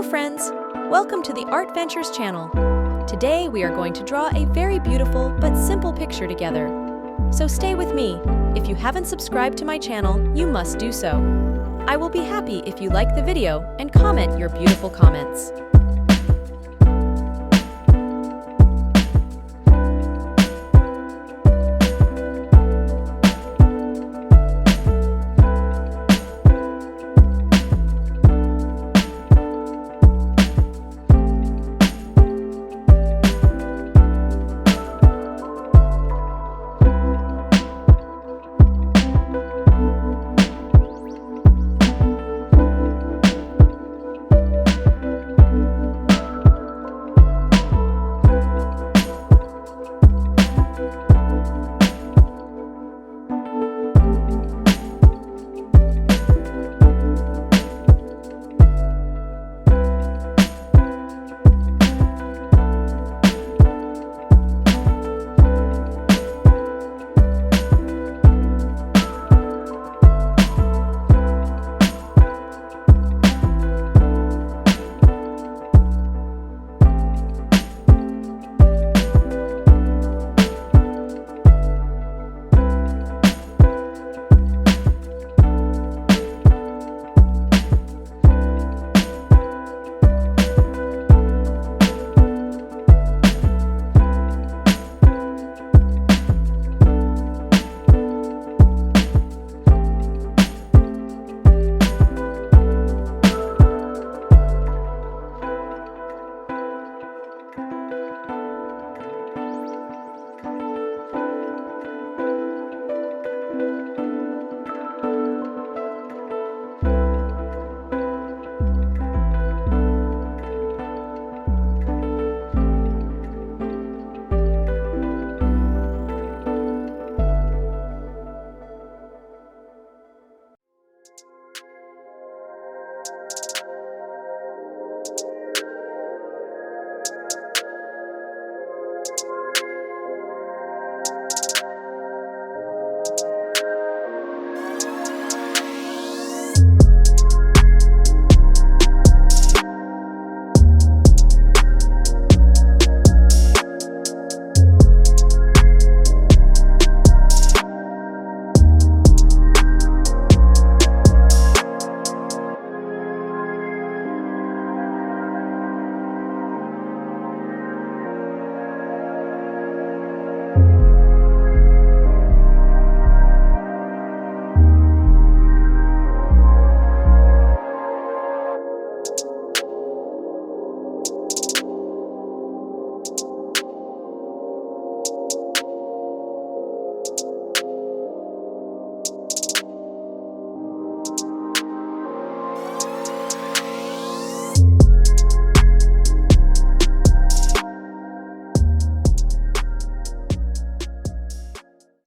Hello friends! Welcome to the Art Ventures channel. Today we are going to draw a very beautiful but simple picture together. So stay with me. If you haven't subscribed to my channel, you must do so. I will be happy if you like the video and comment your beautiful comments.